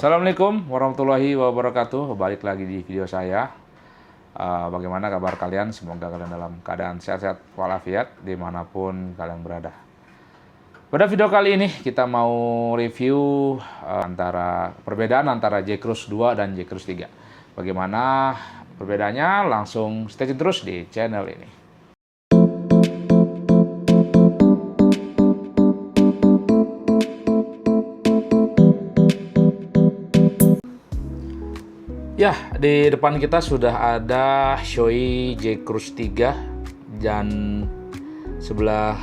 Assalamualaikum warahmatullahi wabarakatuh. Balik lagi di video saya. Bagaimana kabar kalian? Semoga kalian dalam keadaan sehat-sehat walafiat dimanapun kalian berada. Pada video kali ini kita mau review perbedaan antara J-Cruise 2 dan J-Cruise 3. Bagaimana perbedaannya? Langsung stay tune terus di channel ini. Ya, di depan kita sudah ada Shoei J-Cruise 3 dan sebelah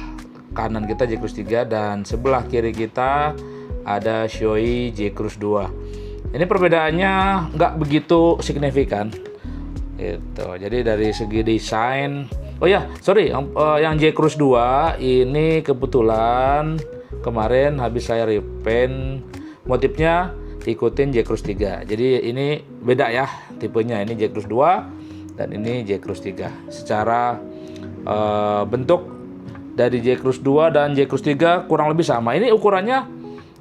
kanan kita J-Cruise 3 dan sebelah kiri kita ada Shoei J-Cruise 2. Ini perbedaannya nggak begitu signifikan. Gitu. Jadi dari segi desain, yang J-Cruise 2 ini kebetulan kemarin habis saya repaint motifnya ikutin J-Cruise 3. Jadi ini beda ya tipenya, ini J-Cruise 2 dan ini J-Cruise 3. Secara bentuk dari J-Cruise 2 dan J-Cruise 3 kurang lebih sama. Ini ukurannya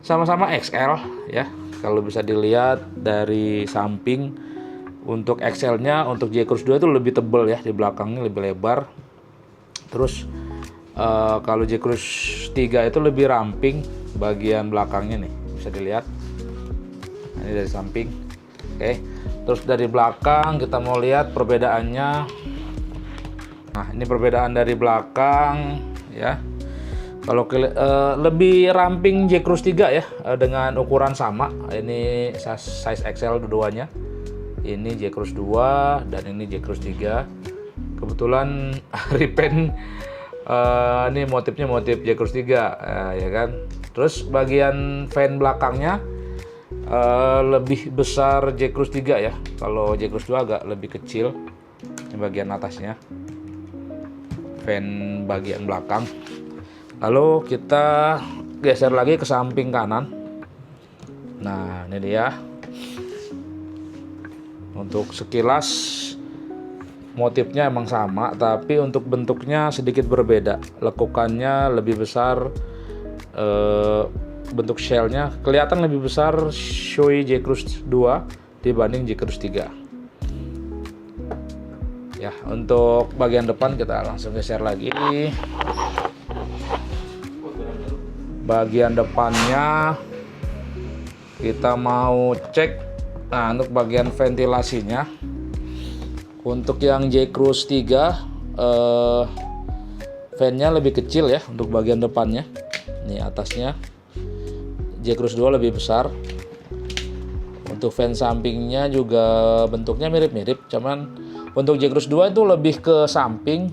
sama-sama XL ya. Kalau bisa dilihat dari samping, untuk XL-nya untuk J-Cruise 2 itu lebih tebal ya, di belakangnya lebih lebar. Terus kalau J-Cruise 3 itu lebih ramping bagian belakangnya nih, bisa dilihat. Ini dari samping. Oke. Terus dari belakang kita mau lihat perbedaannya. Nah, ini perbedaan dari belakang ya. Kalau lebih ramping J-Cruise 3 ya, dengan ukuran sama. Ini size XL dua-duanya. Ini J-Cruise 2 dan ini J-Cruise 3. Kebetulan repaint ini motifnya motif J-Cruise 3 ya kan. Terus bagian fan belakangnya lebih besar J-Cruise 3 ya. Kalau J-Cruise 2 agak lebih kecil. Ini bagian atasnya, fan bagian belakang. Lalu kita geser lagi ke samping kanan. Nah, ini dia. Untuk sekilas motifnya emang sama, tapi untuk bentuknya sedikit berbeda. Lekukannya lebih besar, bentuk shellnya kelihatan lebih besar Shoei J-Cruise 2 dibanding J-Cruise 3. Ya, untuk bagian depan kita langsung geser lagi. Bagian depannya kita mau cek. Nah, untuk bagian ventilasinya, untuk yang J-Cruise 3 fan-nya lebih kecil ya untuk bagian depannya. Ini atasnya. J-Cruise 2 lebih besar. Untuk fan sampingnya juga bentuknya mirip-mirip, cuman untuk J-Cruise 2 itu lebih ke samping.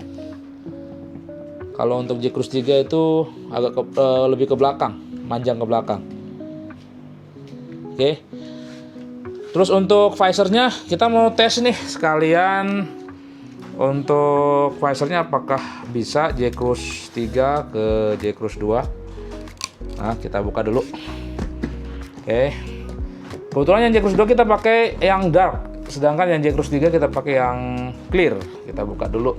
Kalau untuk J-Cruise 3 itu agak lebih ke belakang, manjang ke belakang. Oke. Terus untuk visornya kita mau tes nih sekalian. Untuk visornya apakah bisa J-Cruise 3 ke J-Cruise 2. Nah, kita buka dulu. Oke. Kebetulan yang J-Cruise 2 kita pakai yang dark, sedangkan yang J-Cruise 3 kita pakai yang clear. Kita buka dulu.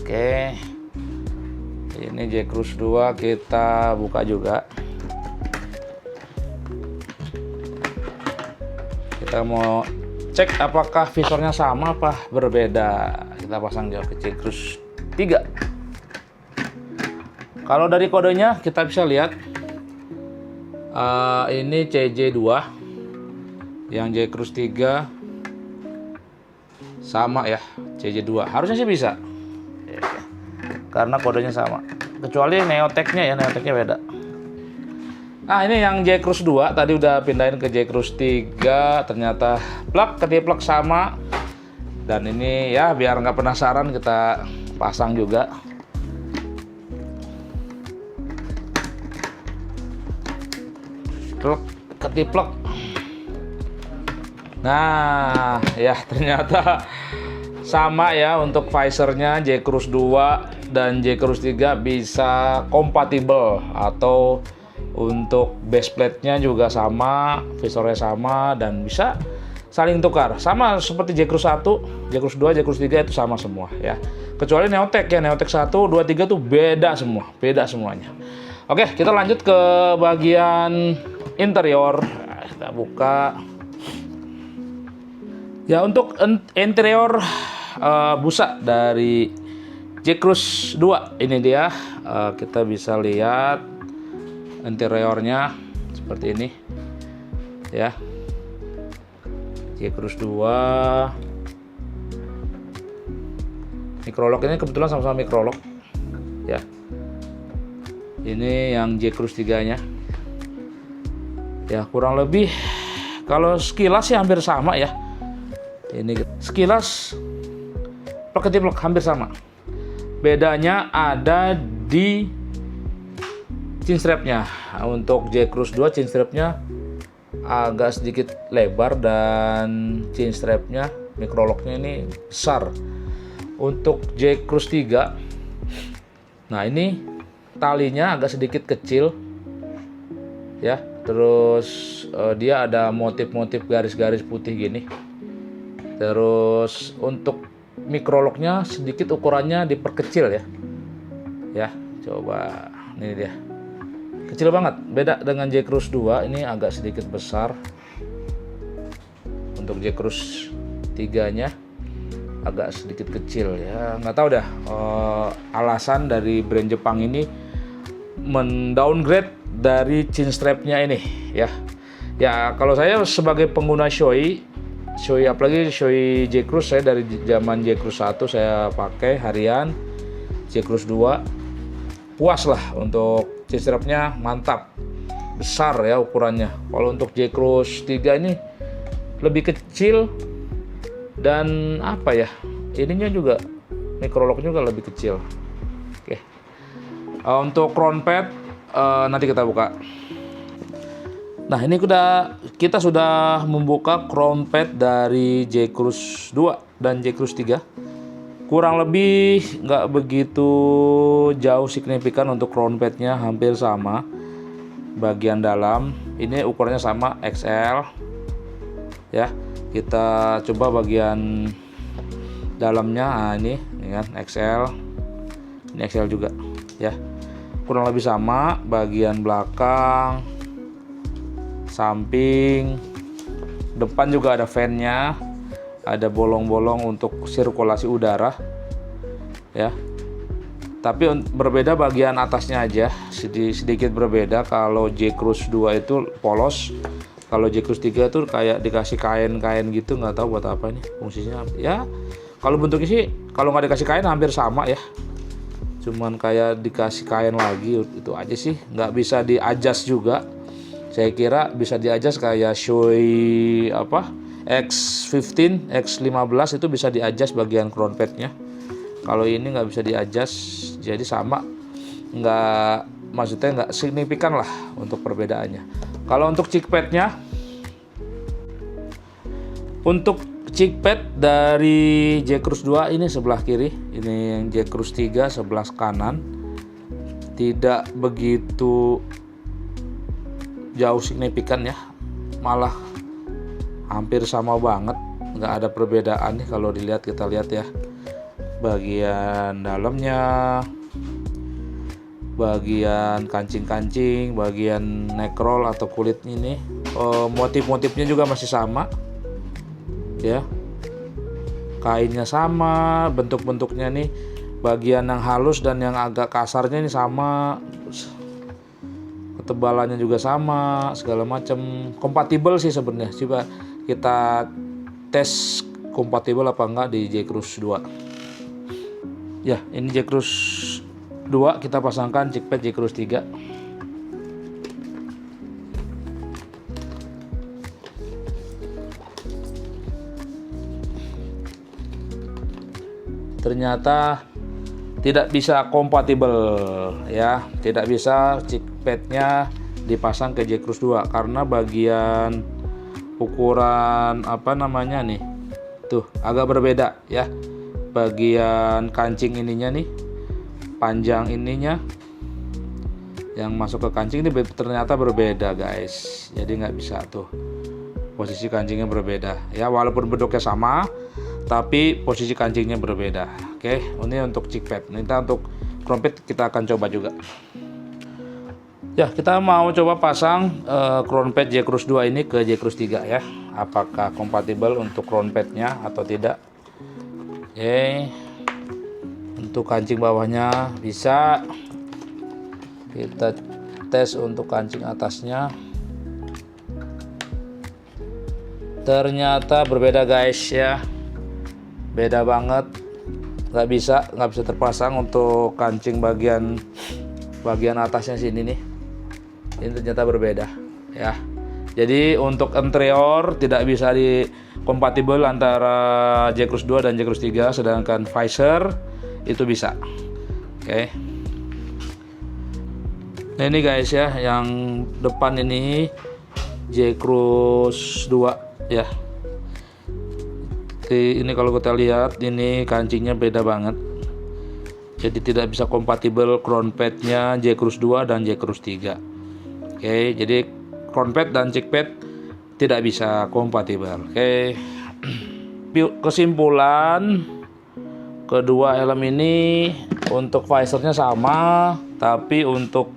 Oke. Ini J-Cruise 2 kita buka juga. Kita mau cek apakah visornya sama apa berbeda. Kita pasang jauh ke J-Cruise 3. Kalau dari kodenya kita bisa lihat ini CJ2. Yang J-Cruise 3 sama ya, CJ2. Harusnya sih bisa. Karena kodenya sama. Kecuali Neotech-nya ya, Neotech-nya beda. Nah, ini yang J-Cruise 2 tadi udah pindahin ke J-Cruise 3, ternyata plug ketiplek sama. Dan ini ya biar nggak penasaran kita pasang juga. Plug ketiplek. Nah, ya ternyata sama ya untuk visornya J-Cruise 2 dan J-Cruise 3 bisa kompatibel, atau untuk base plate-nya juga sama, visornya sama, dan bisa saling tukar. Sama seperti J-Cruise 1, J-Cruise 2, J-Cruise 3 itu sama semua ya. Kecuali Neotech ya, Neotech 1, 2, 3 tuh beda semua, beda semuanya. Oke, kita lanjut ke bagian interior. Nah, kita buka. Ya, untuk interior busa dari J-Cruise 2 ini dia. Kita bisa lihat interiornya seperti ini ya. J-Cruise 2 Microlock ini kebetulan sama-sama Microlock ya. Ini yang J-Cruise 3 nya ya, kurang lebih kalau sekilas sih hampir sama ya. Ini sekilas plek-plek hampir sama. Bedanya ada di chin strapnya. Untuk J-Cruise 2 chin strapnya agak sedikit lebar dan chin strapnya Microlocknya ini besar. Untuk J-Cruise 3, nah ini talinya agak sedikit kecil ya. Terus dia ada motif-motif garis-garis putih gini. Terus untuk Microlocknya sedikit ukurannya diperkecil ya. Ya, coba ini dia. Kecil banget, beda dengan J-Cruise 2 ini agak sedikit besar. Untuk J-Cruise 3 nya agak sedikit kecil ya. Nggak tahu dah alasan dari brand Jepang ini mendowngrade dari chin strapnya ini ya. Ya kalau saya sebagai pengguna Shoei apalagi Shoei J-Cruise, saya dari zaman J-Cruise 1 saya pakai harian. J-Cruise 2 puas lah, untuk chin strapnya mantap, besar ya ukurannya. Kalau untuk J-Cruise 3 ini lebih kecil dan apa ya, ininya juga Microlock juga lebih kecil. Oke. Untuk crown pad nanti kita buka. Nah ini kita sudah membuka crown pad dari J-Cruise 2 dan J-Cruise 3. Kurang lebih nggak begitu jauh signifikan untuk crown padnya, hampir sama. Bagian dalam ini ukurannya sama XL ya. Kita coba bagian dalamnya. Nah ini kan XL, ini XL juga ya. Kurang lebih sama. Bagian belakang, samping, depan juga ada fan-nya, ada bolong-bolong untuk sirkulasi udara ya. Tapi berbeda bagian atasnya aja, sedikit berbeda. Kalau J-Cruise 2 itu polos, kalau J-Cruise 3 tuh kayak dikasih kain-kain gitu, nggak tahu buat apa ini fungsinya ya. Kalau bentuknya sih kalau nggak dikasih kain hampir sama ya, cuman kayak dikasih kain lagi, itu aja sih. Nggak bisa di-adjust juga. Saya kira bisa di-adjust kayak Shoei X15, X15 itu bisa di-adjust bagian crown padnya. Kalau ini nggak bisa di-adjust, jadi sama. Maksudnya nggak signifikan lah untuk perbedaannya. Kalau untuk cheek padnya, untuk cheek pad dari J-Cruise 2 ini sebelah kiri, ini yang J-Cruise 3 sebelah kanan. Tidak begitu jauh signifikan ya, malah hampir sama banget, nggak ada perbedaan nih kalau dilihat. Kita lihat ya, bagian dalamnya, bagian kancing-kancing, bagian neck roll atau kulit ini, motif-motifnya juga masih sama ya, kainnya sama, bentuk-bentuknya nih, bagian yang halus dan yang agak kasarnya ini sama, ketebalannya juga sama, segala macam. Kompatibel sih sebenarnya. Coba kita tes kompatibel apa enggak di J-Cruise 2 ya. Ini J-Cruise 2 kita pasangkan cheek pad J-Cruise 3. Ternyata tidak bisa kompatibel ya, tidak bisa cheek padnya dipasang ke J-Cruise 2 karena bagian ukuran nih tuh agak berbeda ya. Bagian kancing ininya nih, panjang ininya yang masuk ke kancing ini ternyata berbeda guys, jadi nggak bisa tuh posisi kancingnya berbeda ya, walaupun bentuknya sama tapi posisi kancingnya berbeda. Oke, ini untuk chick pad. Kita untuk crown pad kita akan coba juga. Ya, kita mau coba pasang crown pad J-Cruise 2 ini ke J-Cruise 3 ya. Apakah kompatibel untuk crown padnya atau tidak. Oke. Untuk kancing bawahnya bisa. Kita tes untuk kancing atasnya. Ternyata berbeda guys ya. Beda banget. Nggak bisa terpasang untuk kancing bagian atasnya sini nih. Ini ternyata berbeda ya. Jadi untuk interior tidak bisa kompatibel antara J-Cruise 2 dan J-Cruise 3, sedangkan visor itu bisa. Oke. Nah ini guys ya, yang depan ini J-Cruise 2 ya. Ini kalau kita lihat ini kancingnya beda banget. Jadi tidak bisa kompatibel crown padnya J-Cruise 2 dan J-Cruise 3. Oke, jadi crown pad dan chick pad tidak bisa kompatibel. Oke. Kesimpulan, kedua helm ini untuk visornya sama, tapi untuk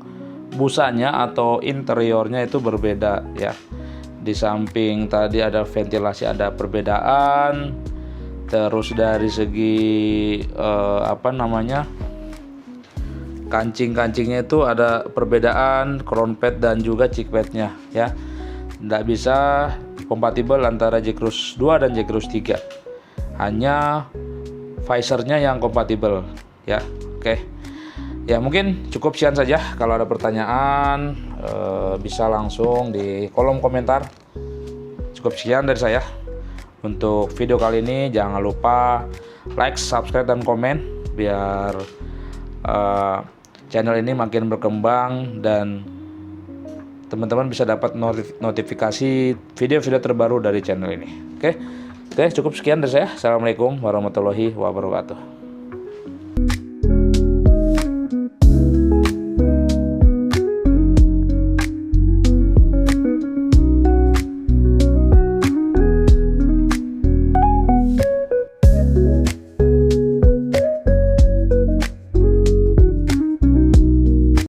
busanya atau interiornya itu berbeda ya. Di samping tadi ada ventilasi, ada perbedaan. Terus dari segi kancing-kancingnya itu ada perbedaan crown pad dan juga chick padnya ya. Tidak bisa kompatibel antara J-Cruise 2 dan J-Cruise 3. Hanya visornya yang kompatibel ya. Oke. Ya mungkin cukup sekian saja. Kalau ada pertanyaan bisa langsung di kolom komentar. Cukup sekian dari saya. Untuk video kali ini jangan lupa like, subscribe, dan komen biar channel ini makin berkembang dan teman-teman bisa dapat notifikasi video-video terbaru dari channel ini. Oke, cukup sekian dari saya. Assalamualaikum warahmatullahi wabarakatuh.